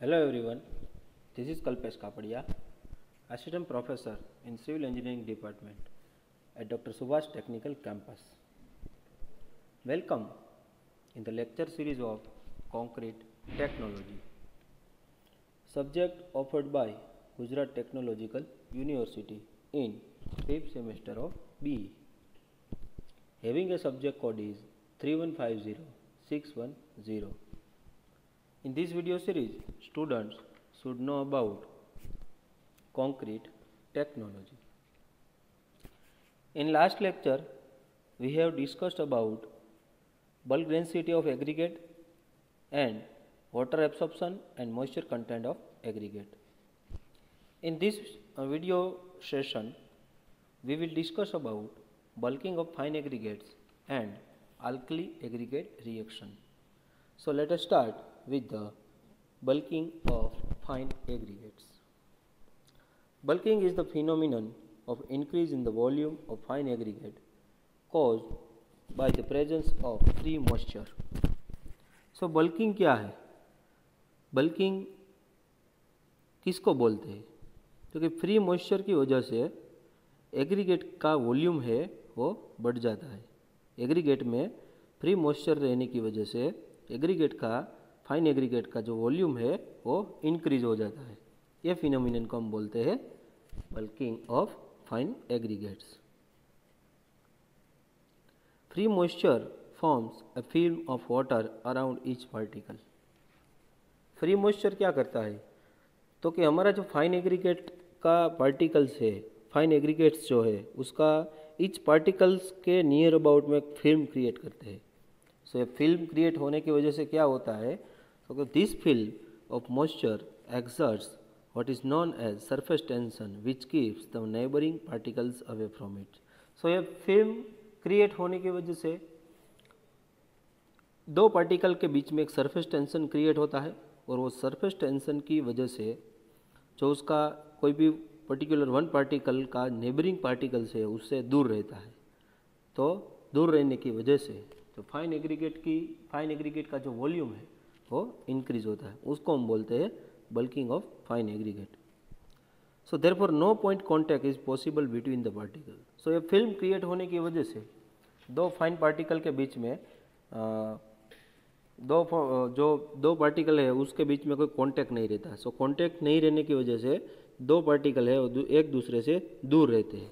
Hello everyone, this is Kalpesh Kapadia, Assistant Professor in Civil Engineering Department at Dr. Subhash Technical Campus. Welcome in the lecture series of Concrete Technology. Subject offered by Gujarat Technological University in 5th semester of BE. Having a subject code is 3150610. In this video series, students should know about concrete technology. In last lecture, we have discussed about bulk density of aggregate and water absorption and moisture content of aggregate. In this video session, we will discuss about bulking of fine aggregates and alkali aggregate reaction. So let us start with the bulking of fine aggregates. Bulking is the phenomenon of increase in the volume of fine aggregate caused by the presence of free moisture. So bulking क्या है? Bulking किसको बोलते हैं? क्योंकि free moisture की वजह से aggregate का वॉल्यूम है वो बढ़ जाता है. एग्रीगेट में फ्री मॉइस्चर रहने की वजह से एग्रीगेट का फाइन एग्रीगेट का जो वॉल्यूम है वो इंक्रीज हो जाता है. ये फिनोमिनन को हम बोलते हैं bulking of fine aggregates. Free moisture forms a film of water around each particle. Free moisture क्या करता है तो कि हमारा जो फाइन एग्रीगेट का पार्टिकल्स है, फाइन एग्रीगेट्स जो है उसका ईच पार्टिकल्स के नियर अबाउट में फिल्म क्रिएट करते हैं. सो ये फिल्म क्रिएट होने की वजह से क्या होता है तो this film of moisture exerts what is known as surface tension which keeps the neighbouring particles away from it. So ये फिल्म क्रिएट होने की वजह से दो पार्टिकल के बीच में एक सरफेस टेंशन क्रिएट होता है और वो सरफेस टेंशन की वजह से जो उसका कोई भी पर्टिकुलर वन पार्टिकल का नेबरिंग पार्टिकल से उससे दूर रहता है. तो दूर रहने की वजह से तो फाइन एग्रीगेट का जो वॉल्यूम है वो इंक्रीज होता है. उसको हम बोलते हैं bulking of fine aggregate. So therefore no point contact is possible between the particle. So ये फिल्म क्रिएट होने की वजह से दो फाइन पार्टिकल के बीच में दो पार्टिकल है उसके बीच में कोई कांटेक्ट नहीं रहता. सो कांटेक्ट नहीं रहने की वजह से दो पार्टिकल है वो एक दूसरे से दूर रहते हैं.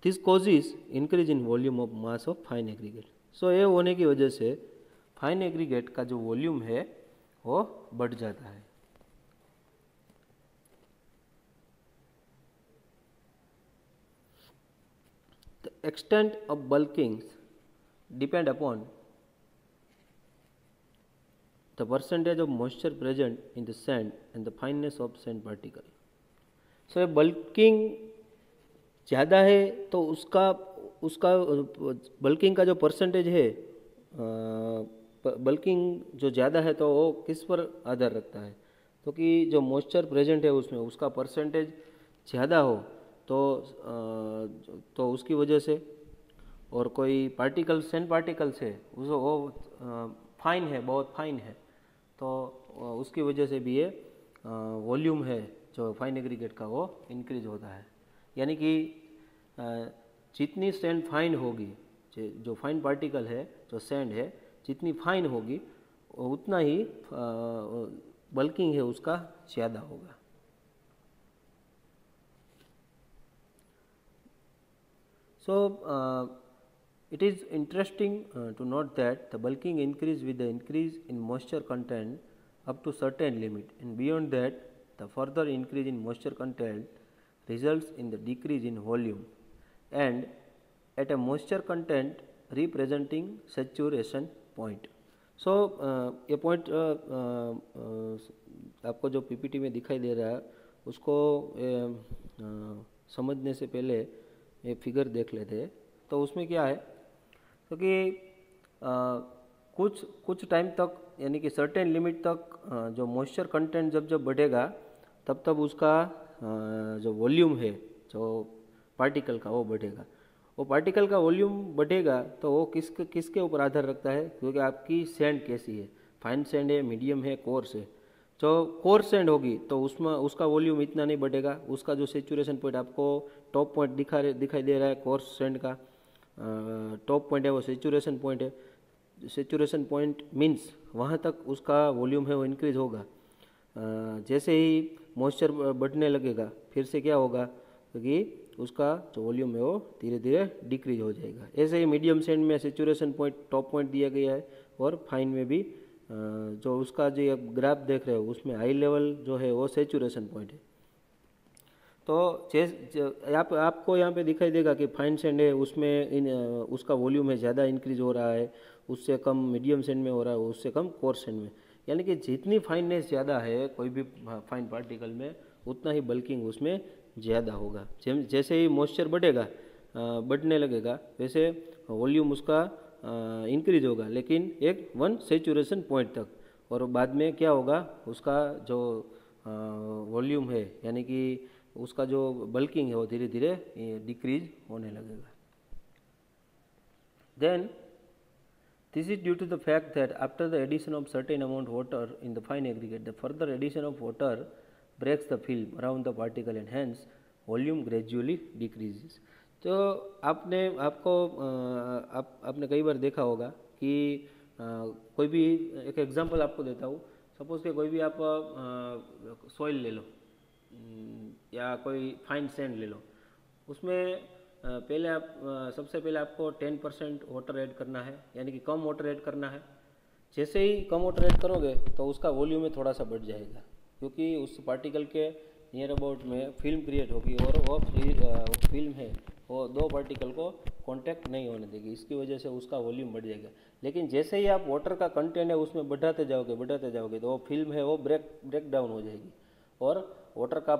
This causes increase in volume of mass of fine aggregate. So ये होने की वजह से फाइन एग्रीगेट का जो वॉल्यूम है वो बढ़ जाता है. The extent of bulking depend upon the percentage of moisture present in the sand and the fineness of sand particle. So bulking ज़्यादा है तो उसका बल्किंग का जो परसेंटेज है बल्किंग जो ज़्यादा है तो वो किस पर आधार रखता है तो कि जो मॉइस्चर प्रेजेंट है उसमें उसका परसेंटेज ज़्यादा हो तो उसकी वजह से और कोई पार्टिकल सैंड पार्टिकल्स है वो फाइन है, बहुत फाइन है तो उसकी वजह से भी ये वॉल्यूम है जो फाइन एग्रीगेट का वो इंक्रीज होता है. यानी कि जितनी सैंड फाइन होगी जो फाइन पार्टिकल है जो सैंड है जितनी फाइन होगी उतना ही बल्किंग है उसका ज़्यादा होगा. सो it is interesting to note that the bulking increase with the increase in moisture content up to certain limit, and beyond that the further increase in moisture content results in the decrease in volume and at a moisture content representing saturation point. So ये point आपको जो PPT में दिखाई दे रहा है उसको समझने से पहले ये फिगर देख लेते हैं. तो उसमें क्या है क्योंकि कुछ टाइम तक यानी कि सर्टेन लिमिट तक जो मॉइस्चर कंटेंट जब बढ़ेगा तब उसका जो वॉल्यूम है जो पार्टिकल का वो बढ़ेगा. वो पार्टिकल का वॉल्यूम बढ़ेगा तो वो किसके ऊपर आधार रखता है क्योंकि आपकी सैंड कैसी है. फाइन सैंड है, मीडियम है, कोर्स है। जो कोर्स सैंड होगी तो उसमें उसका वॉल्यूम इतना नहीं बढ़ेगा, उसका जो सेचुरेशन पॉइंट आपको टॉप पॉइंट दिखाई दे रहा है कोर्स सैंड का, टॉप पॉइंट है वो सेचुरेशन पॉइंट है। सेचुरेशन पॉइंट मीन्स वहाँ तक उसका वॉल्यूम है वो इंक्रीज होगा। जैसे ही मॉइस्चर बढ़ने लगेगा फिर से क्या होगा, क्योंकि उसका जो वॉल्यूम है वो धीरे धीरे डिक्रीज हो जाएगा। ऐसे ही मीडियम सैंड में सेचुरेशन पॉइंट टॉप पॉइंट दिया गया है, और फाइन में भी जो उसका जो ग्राफ देख रहे हो उसमें हाई लेवल जो है वो सेचुरेशन पॉइंट है। तो आपको यहाँ पे दिखाई देगा कि फाइन सैंड है उसमें उसका वॉल्यूम है ज़्यादा इंक्रीज हो रहा है, उससे कम मीडियम सैंड में हो रहा है, उससे कम कोर्स सैंड में। यानी कि जितनी फाइननेस ज़्यादा है कोई भी फाइन पार्टिकल में, उतना ही बल्किंग उसमें ज़्यादा होगा। जैसे ही मॉइस्चर बढ़ेगा, बढ़ने लगेगा, वैसे वॉल्यूम उसका इंक्रीज होगा, लेकिन एक वन सेचुरेशन पॉइंट तक। और बाद में क्या होगा, उसका जो वॉल्यूम है यानी कि उसका जो बल्किंग है वो धीरे धीरे डिक्रीज होने लगेगा। Then this is due to the fact that after the addition of certain amount of water in the fine aggregate, the further addition of water breaks the film around the particle and hence volume gradually decreases. तो आपने कई बार देखा होगा कि कोई भी एक example आपको देता हूँ। सपोज कि कोई भी आप सॉइल ले लो या कोई फाइन सैंड ले लो, उसमें पहले आप सबसे पहले आपको 10% वाटर ऐड करना है, यानी कि कम वाटर ऐड करना है। जैसे ही कम वाटर ऐड करोगे तो उसका वॉल्यूम में थोड़ा सा बढ़ जाएगा, क्योंकि उस पार्टिकल के नियर अबाउट में फिल्म क्रिएट होगी और वो फिल्म है वो दो पार्टिकल को कांटेक्ट नहीं होने देगी, इसकी वजह से उसका वॉल्यूम बढ़ जाएगा। लेकिन जैसे ही आप वाटर का कंटेंट है उसमें बढ़ाते जाओगे तो वो फिल्म है वो ब्रेक डाउन हो जाएगी और वाटर का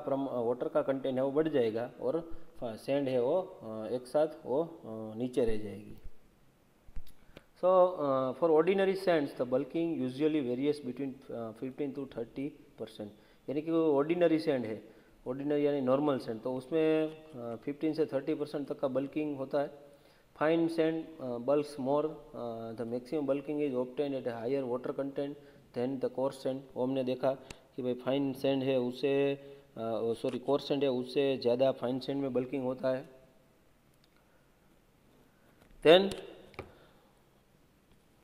कंटेंट है वो बढ़ जाएगा और सैंड है वो एक साथ वो नीचे रह जाएगी। So for ordinary Sands the bulking usually various between 15 to 30%, यानी कि वो ऑर्डिनरी सैंड है, ऑर्डिनरी यानी नॉर्मल सैंड, तो उसमें 15 से 30% तक का बल्किंग होता है। Fine sand bulks more, the maximum bulking is obtain at a higher water content than the coarse sand. वो हमने देखा कि भाई फाइन सैंड है उससे कोर्स सैंड है उससे ज़्यादा फाइन सैंड में बल्किंग होता है। Then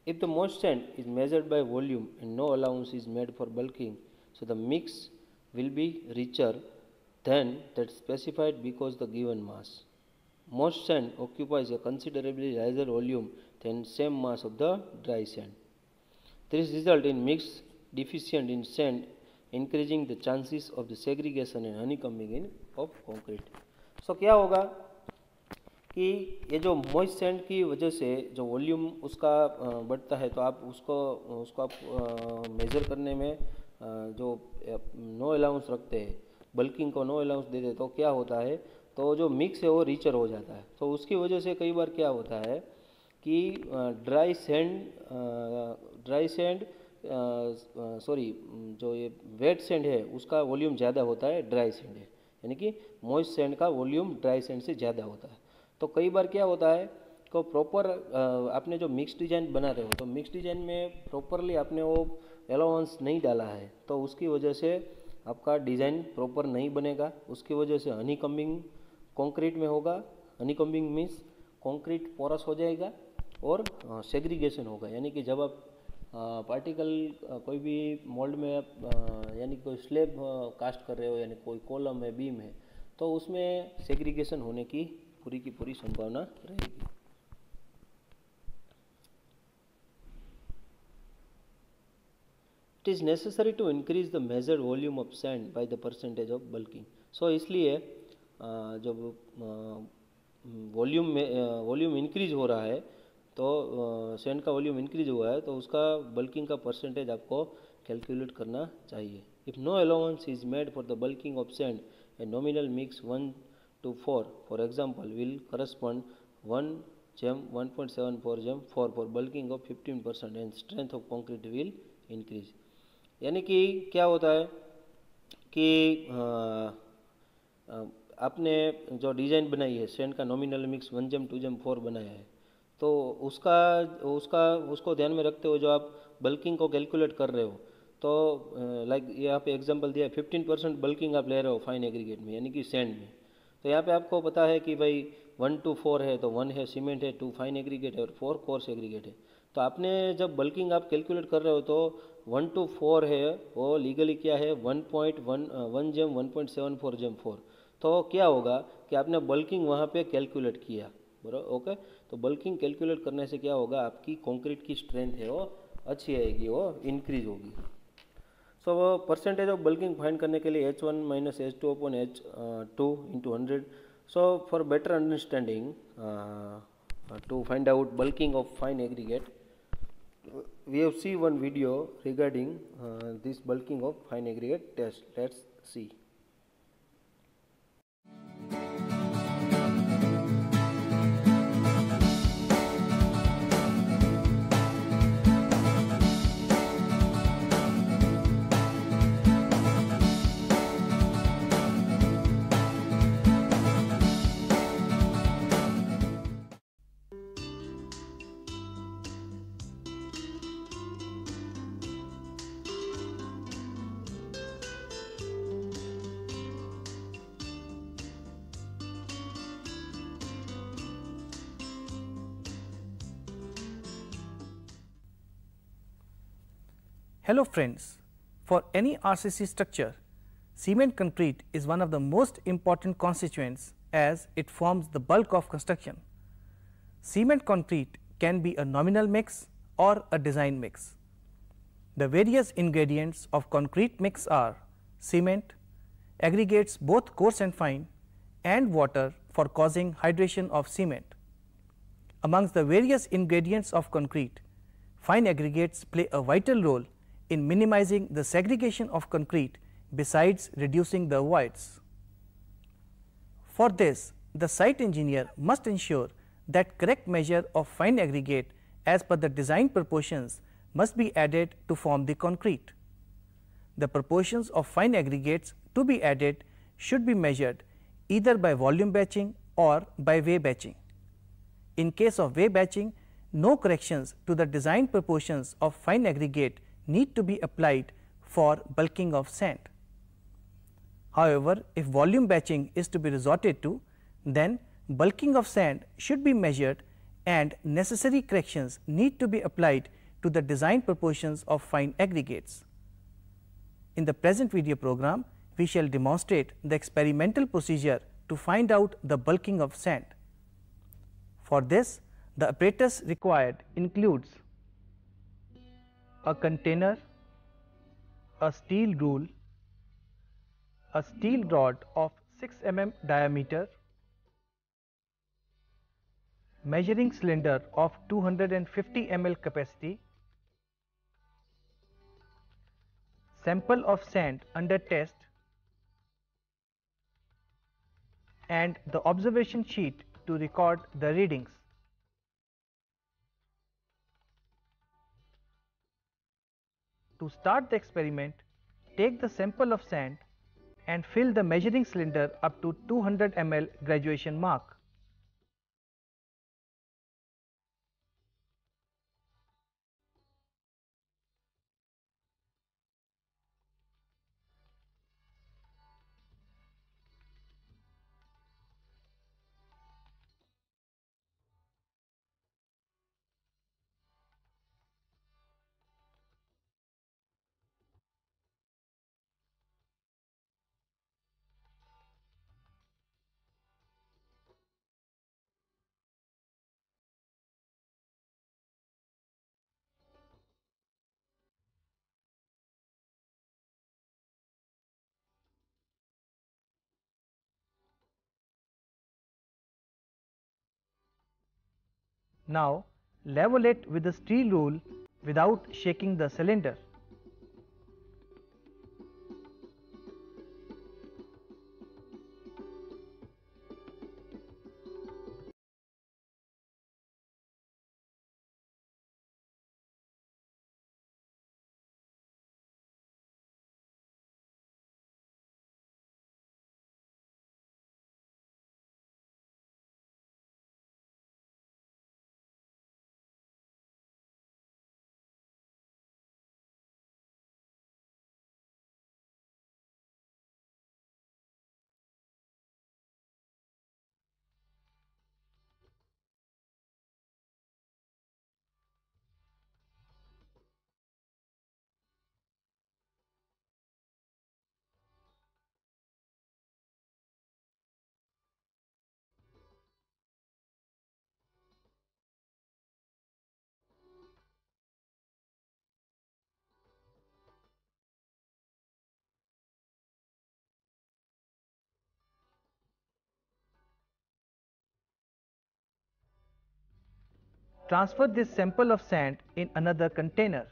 if the moist sand is measured by volume and no allowance is made for bulking, so the mix will be richer than that specified because the given mass. Moist sand occupies a considerably larger volume than same mass of the dry sand. This result in mix deficient in sand, increasing the chances of the segregation and honeycombing in of concrete. So क्या होगा कि ये जो moist sand की वजह से जो volume उसका बढ़ता है, तो आप उसको आप मेज़र करने में जो नो अलाउंस रखते हैं, बल्किंग को नो अलाउंस देते, तो क्या होता है, तो जो मिक्स है वो रिचर हो जाता है। तो उसकी वजह से कई बार क्या होता है कि ड्राई सैंड जो ये वेट सैंड है उसका वॉल्यूम ज़्यादा होता है ड्राई सैंड है, यानी कि मॉइस्ट सैंड का वॉल्यूम ड्राई सैंड से ज़्यादा होता है। तो कई बार क्या होता है को प्रॉपर आपने जो मिक्स डिज़ाइन बना रहे हो, तो मिक्स डिज़ाइन में प्रॉपरली आपने वो अलाउंस नहीं डाला है, तो उसकी वजह से आपका डिज़ाइन प्रॉपर नहीं बनेगा। उसकी वजह से हनीकम्बिंग कंक्रीट में होगा। हनीकम्बिंग मीन्स कंक्रीट पोरस हो जाएगा और सेग्रीगेशन होगा, यानी कि जब आप पार्टिकल कोई भी मोल्ड में यानी कोई स्लेब कास्ट कर रहे हो, यानी कोई कॉलम है, बीम है, तो उसमें सेग्रीगेशन होने की पूरी संभावना रहेगी। It is necessary to increase the measured volume of sand by the percentage of bulking. So इसलिए जब वॉल्यूम इंक्रीज हो रहा है, तो सैंड का वॉल्यूम इंक्रीज हुआ है, तो उसका बल्किंग का परसेंटेज आपको कैलकुलेट करना चाहिए। If no allowance is made for the bulking of sand, a nominal mix 1 to 4 for example will correspond 1:1.74 4 for bulking of 15% and strength of concrete will increase। यानी कि क्या होता है कि आपने जो डिज़ाइन बनाई है सैंड का नॉमिनल मिक्स 1:2:4 बनाया है, तो उसको ध्यान में रखते हुए जो आप बल्किंग को कैलकुलेट कर रहे हो तो लाइक यहाँ पे एग्जांपल दिया है 15% बल्किंग आप ले रहे हो फाइन एग्रीगेट में यानी कि सैंड में। तो यहाँ पे आपको पता है कि भाई 1 to 4 है, तो 1 है सीमेंट है, 2 फाइन एग्रीगेट है और 4 कोर्स एग्रीगेट है। तो आपने जब बल्किंग आप कैलकुलेट कर रहे हो तो 1 to 4 है वो लीगली क्या है 1.1 जेम 1.74 जेम 4। तो क्या होगा कि आपने बल्किंग वहाँ पे कैलकुलेट किया बराबर। ओके, तो बल्किंग कैलकुलेट करने से क्या होगा आपकी कंक्रीट की स्ट्रेंथ है वो अच्छी आएगी, वो इंक्रीज होगी। सो वो परसेंटेज ऑफ बल्किंग फाइंड करने के लिए H1 minus H2 upon H2 into 100। So for better understanding to find out bulking of fine aggregate, we have see one video regarding this bulking of fine aggregate test. Let's see. Hello friends, for any RCC structure, cement concrete is one of the most important constituents as it forms the bulk of construction. Cement concrete can be a nominal mix or a design mix. The various ingredients of concrete mix are cement, aggregates both coarse and fine, and water for causing hydration of cement. Amongst the various ingredients of concrete, fine aggregates play a vital role in minimizing the segregation of concrete besides reducing the voids. For this, the site engineer must ensure that correct measure of fine aggregate as per the design proportions must be added to form the concrete. The proportions of fine aggregates to be added should be measured either by volume batching or by weigh batching. In case of weigh batching, no corrections to the design proportions of fine aggregate need to be applied for bulking of sand. However, if volume batching is to be resorted to, then bulking of sand should be measured and necessary corrections need to be applied to the design proportions of fine aggregates. In the present video program, we shall demonstrate the experimental procedure to find out the bulking of sand. For this, the apparatus required includes a container, a steel rule, a steel rod of 6 mm diameter, measuring cylinder of 250 ml capacity, sample of sand under test, and the observation sheet to record the readings. To start the experiment, take the sample of sand and fill the measuring cylinder up to 200 ml graduation mark. Now level it with the steel rule without shaking the cylinder. transfer this sample of sand in another container.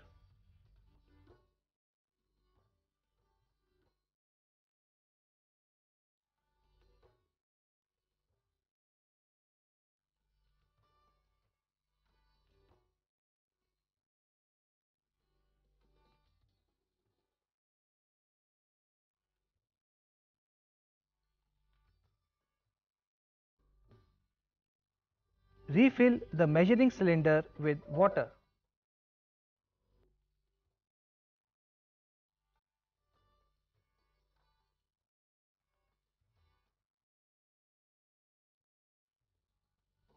Refill the measuring cylinder with water.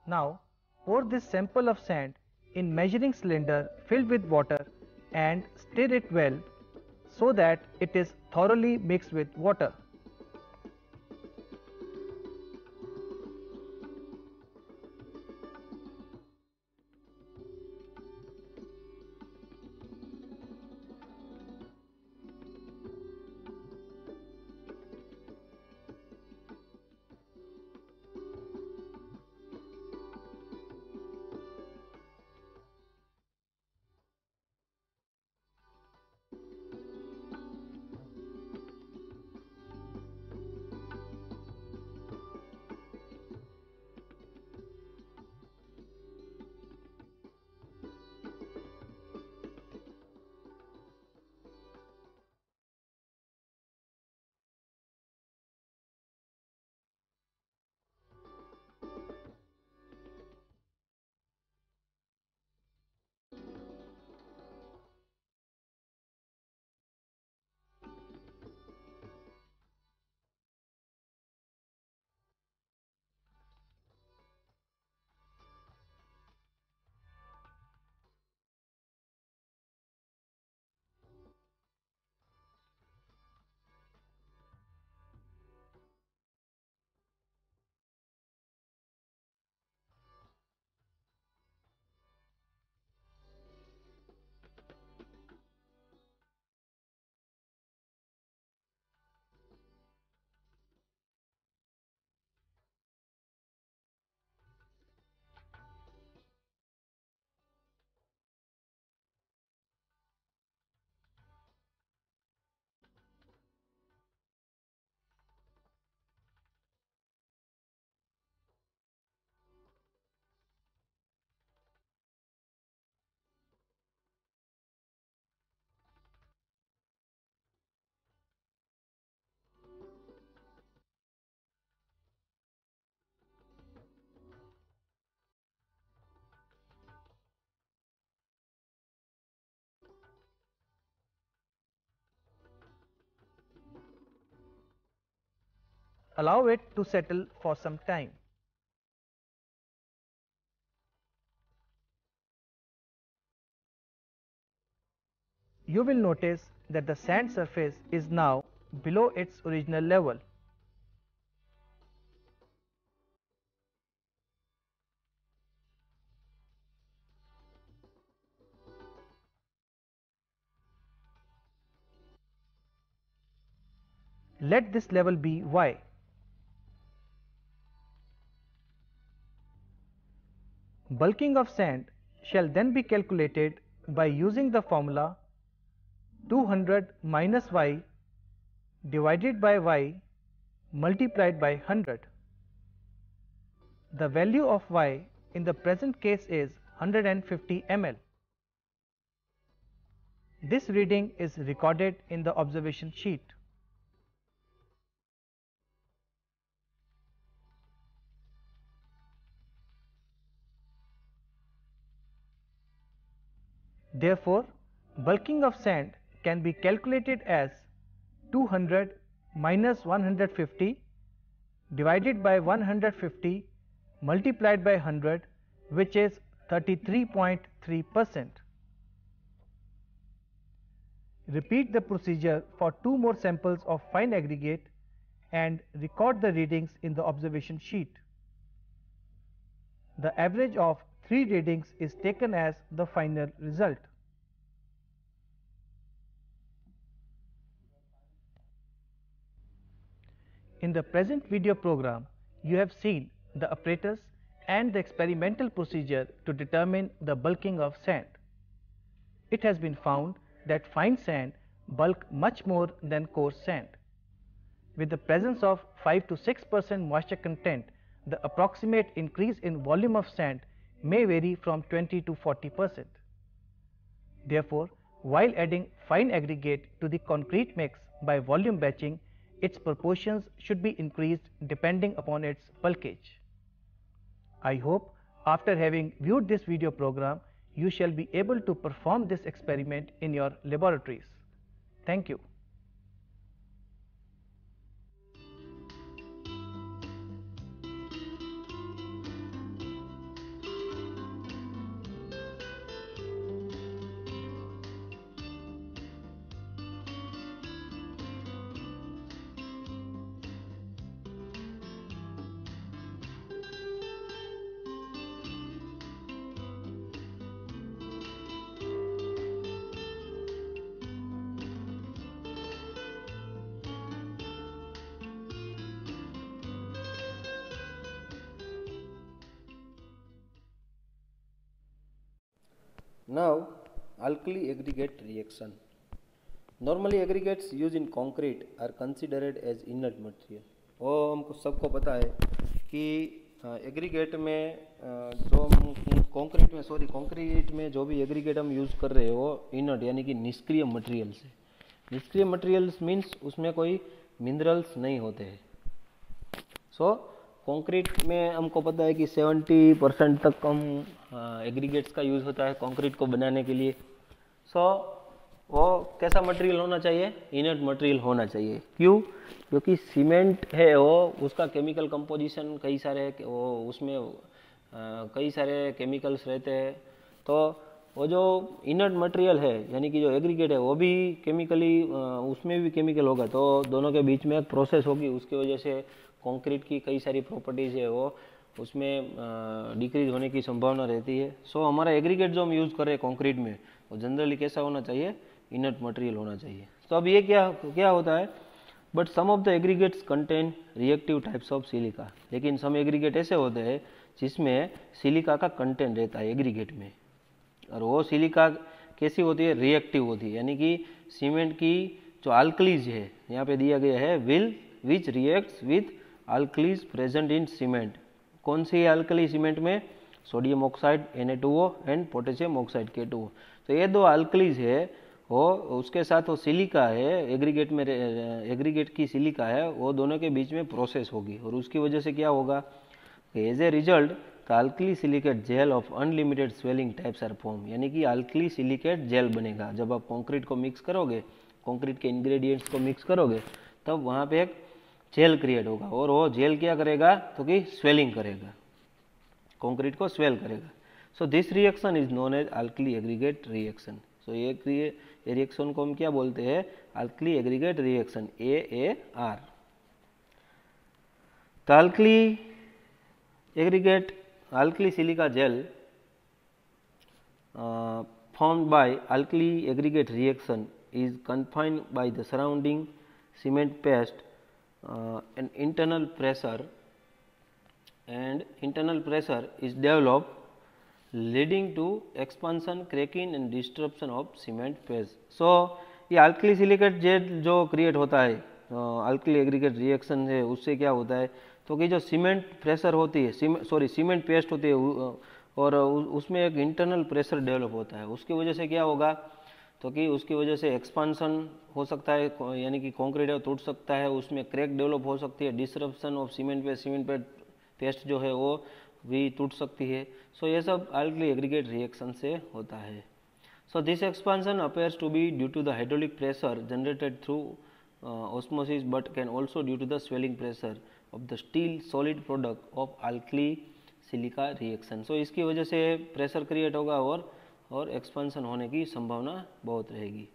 Now pour this sample of sand in measuring cylinder filled with water and stir it well so that it is thoroughly mixed with water. Allow it to settle for some time. You will notice that the sand surface is now below its original level. Let this level be Y. Bulking of sand shall then be calculated by using the formula 200 minus Y divided by Y multiplied by 100. The value of Y in the present case is 150 ml. This reading is recorded in the observation sheet. Therefore, bulking of sand can be calculated as 200 minus 150 divided by 150 multiplied by 100, which is 33.3%. Repeat the procedure for 2 more samples of fine aggregate and record the readings in the observation sheet. The average of 3 readings is taken as the final result. In the present video program, you have seen the apparatus and the experimental procedure to determine the bulking of sand. It has been found that fine sand bulk much more than coarse sand. With the presence of 5 to 6% moisture content, the approximate increase in volume of sand may vary from 20 to 40%. Therefore, while adding fine aggregate to the concrete mix by volume batching, its proportions should be increased depending upon its bulkage. I hope after having viewed this video program, you shall be able to perform this experiment in your laboratories. Thank you. Now, alkali aggregate reaction. Normally aggregates used in concrete are considered as inert material. और हमको सबको पता है कि aggregate में जो concrete में जो भी एग्रीगेट हम यूज़ कर रहे हैं वो इनर्ट यानी कि निष्क्रिय मटेरियल्स है. निष्क्रिय मटेरियल्स मीन्स उसमें कोई मिनरल्स नहीं होते हैं. सो कंक्रीट में हमको पता है कि 70% तक हम एग्रीगेट्स का यूज़ होता है कंक्रीट को बनाने के लिए. सो वो कैसा मटेरियल होना चाहिए? इनर्ट मटेरियल होना चाहिए. क्यों? क्योंकि सीमेंट है वो उसका केमिकल कंपोजिशन कई सारे वो उसमें कई सारे केमिकल्स रहते हैं. तो वो जो इनर्ट मटेरियल है यानी कि जो एग्रीगेट है वो भी केमिकली उसमें भी केमिकल होगा. तो दोनों के बीच में एक प्रोसेस होगी. उसकी वजह से कंक्रीट की कई सारी प्रॉपर्टीज़ है वो उसमें डिक्रीज होने की संभावना रहती है. सो हमारा एग्रीगेट जो हम यूज़ कर रहे हैं कंक्रीट में वो जनरली कैसा होना चाहिए? इनर्ट मटेरियल होना चाहिए. तो अब ये क्या होता है? But some of the aggregates contain reactive types of silica. लेकिन सम एग्रीगेट ऐसे होते हैं जिसमें सिलिका का कंटेंट रहता है एग्रीगेट में. और वो सिलिका कैसी होती है? रिएक्टिव होती है. यानी कि सीमेंट की जो अल्कलीज है यहाँ पे दिया गया है विच reacts with alkalis present in cement. कौन सी अल्कली सीमेंट में? Sodium oxide Na2O and potassium oxide K2O. तो ये दो अल्कलीज है वो उसके साथ वो सिलिका है एग्रीगेट में एग्रीगेट की सिलिका है वो दोनों के बीच में प्रोसेस होगी. और उसकी वजह से क्या होगा? As a result the alkali silicate gel of unlimited swelling types are form. यानी कि अल्कली सिलिकेट जेल बनेगा. जब आप कंक्रीट को मिक्स करोगे, कंक्रीट के इंग्रेडिएंट्स को मिक्स करोगे तब वहाँ पे एक जेल क्रिएट होगा. और वो जेल क्या करेगा? तो कि स्वेलिंग करेगा, कंक्रीट को स्वेल करेगा. So this reaction is known as alkali aggregate reaction. So ये रिएक्शन को हम क्या बोलते हैं? Alkali aggregate reaction, AAR. The alkali aggregate alkali silica gel formed by alkali aggregate reaction is confined by the surrounding cement paste and internal pressure is developed leading to expansion, cracking and disruption of cement paste. So ये alkali silicate jail जो create होता है alkali aggregate reaction है उससे क्या होता है? तो कि जो सीमेंट प्रेशर होती है सीमेंट पेस्ट होती है और उसमें एक इंटरनल प्रेशर डेवलप होता है. उसकी वजह से क्या होगा? तो कि उसकी वजह से एक्सपांसन हो सकता है यानी कि कंक्रीट टूट सकता है, उसमें क्रैक डेवलप हो सकती है, डिसरप्शन ऑफ सीमेंट पेस्ट जो है वो भी टूट सकती है. सो ये सब अल्कली एग्रीगेट रिएक्शन से होता है. So this expansion appears to be due to the hydraulic pressure generated through osmosis but can also due to the swelling pressure of the steel solid product of alkali silica reaction. So इसकी वजह से pressure create होगा और expansion होने की संभावना बहुत रहेगी.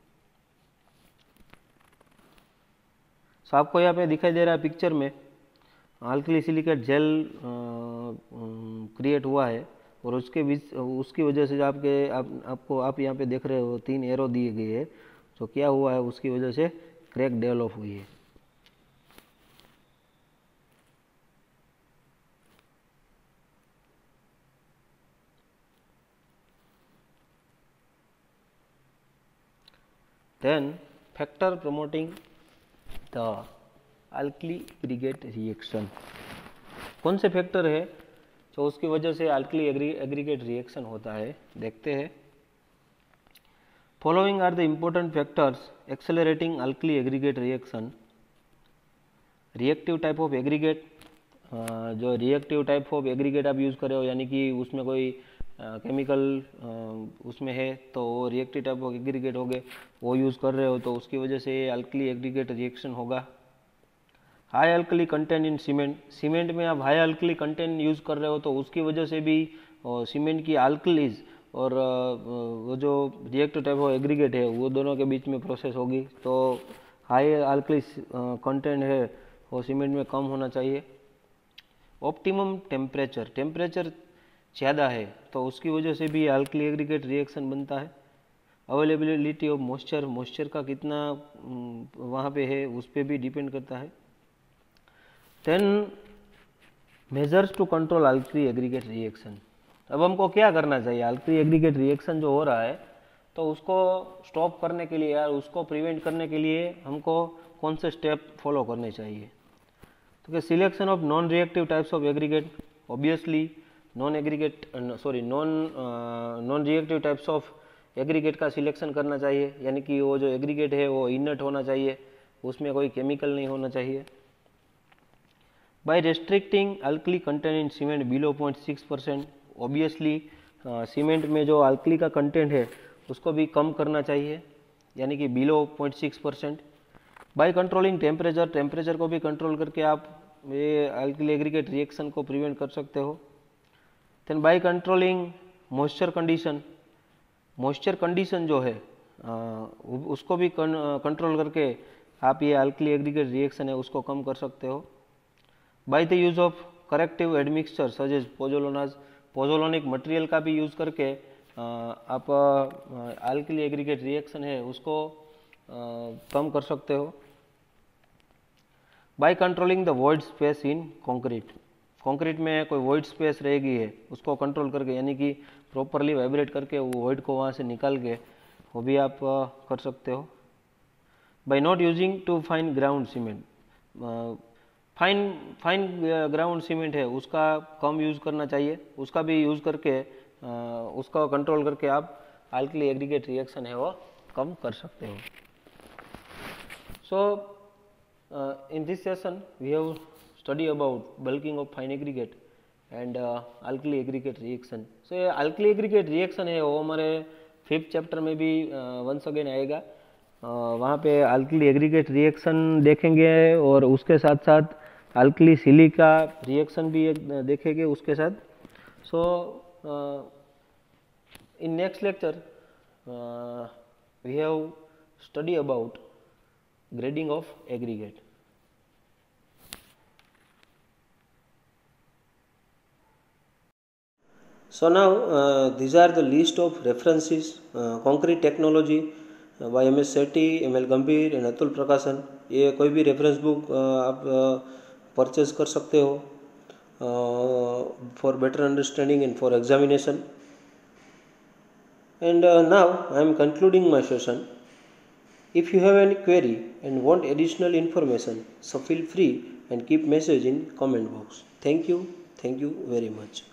सो आपको यहाँ पे दिखाई दे रहा है पिक्चर में अल्कली सिलिकेट जेल क्रिएट हुआ है और उसकी वजह से आप यहाँ पे देख रहे हो 3 एरो दिए गए हैं. तो क्या हुआ है? उसकी वजह से क्रैक डेवलप हुई है. then factor promoting the alkali aggregate reaction. कौन से फैक्टर है जो उसकी वजह से alkali aggregate reaction होता है, देखते हैं. Following are the important factors accelerating alkali aggregate reaction. Reactive type of aggregate, जो रिएक्टिव टाइप ऑफ एग्रीगेट आप यूज़ कर रहे हो, यानी कि उसमें कोई केमिकल उसमें है तो वो रिएक्टिव टाइप ऑफ एग्रीगेट हो गए, वो यूज़ कर रहे हो तो उसकी वजह से अल्कली एग्रीगेट रिएक्शन होगा. High alkali content in cement, cement में आप हाई अल्कली कंटेंट यूज़ कर रहे हो तो उसकी वजह से भी सीमेंट की अल्कलीज और वो जो रिएक्टिव टाइप ऑफ एग्रीगेट है वो दोनों के बीच में प्रोसेस होगी. तो हाई अल्कली कंटेंट है वो सीमेंट में कम होना चाहिए. ऑप्टिमम टेम्परेचर, टेम्परेचर ज़्यादा है तो उसकी वजह से भी अल्कली एग्रीगेट रिएक्शन बनता है. अवेलेबिलिटी ऑफ मॉइस्चर, मॉइस्चर का कितना वहाँ पे है उस पर भी डिपेंड करता है. Then measures to control alkali aggregate reaction. अब हमको क्या करना चाहिए, अल्कली एग्रीगेट रिएक्शन जो हो रहा है तो उसको स्टॉप करने के लिए या उसको प्रिवेंट करने के लिए हमको कौन से स्टेप फॉलो करने चाहिए. तो selection of non reactive types of aggregate, obviously non reactive types of aggregate का सिलेक्शन करना चाहिए, यानी कि वो जो एग्रीगेट है वो इनर्ट होना चाहिए, उसमें कोई केमिकल नहीं होना चाहिए. By restricting alkali content in cement below 0.6%, obviously cement में जो अल्कली का कंटेंट है उसको भी कम करना चाहिए, यानी कि below 0.6%. By controlling temperature, temperature को भी कंट्रोल करके आप ये अल्कली एग्रीगेट रिएक्शन को प्रिवेंट कर सकते हो. Then by controlling moisture condition, moisture condition जो है उसको भी कंट्रोल करके आप ये अल्कली एग्रीगेट रिएक्शन है उसको कम कर सकते हो. By the use of corrective admixture such as pozzolanas, pozzolanic material का भी यूज़ करके आप अल्कली एग्रीगेट रिएक्शन है उसको कम कर सकते हो. By controlling the void space in concrete, concrete में कोई वॉइड स्पेस रहेगी है उसको कंट्रोल करके, यानी कि प्रॉपरली वाइब्रेट करके वो वॉइड को वहाँ से निकाल के वो भी आप कर सकते हो. By not using too fine ground cement, fine ground cement है उसका कम यूज़ करना चाहिए, उसका भी यूज़ करके उसका कंट्रोल करके आप अल्कली एग्रीगेट रिएक्शन है वो कम कर सकते हो. So in this session we have studied about bulking of fine aggregate and alkali aggregate reaction. So ये alkali aggregate reaction है वो हमारे 5th चैप्टर में भी once again आएगा. वहाँ पे alkali aggregate reaction देखेंगे और उसके साथ साथ alkali silica reaction भी देखेंगे उसके साथ. So in next lecture we have studied about grading of aggregate. So now these are the list of references, concrete technology by MS Sethi, ML Gambhir and Atul प्रकाशन. ये कोई भी रेफरेंस बुक आप purchase कर सकते हो for better understanding and for examination. And now I am concluding my session. If you have any query and want additional information, so feel free and keep message in comment box. Thank you very much.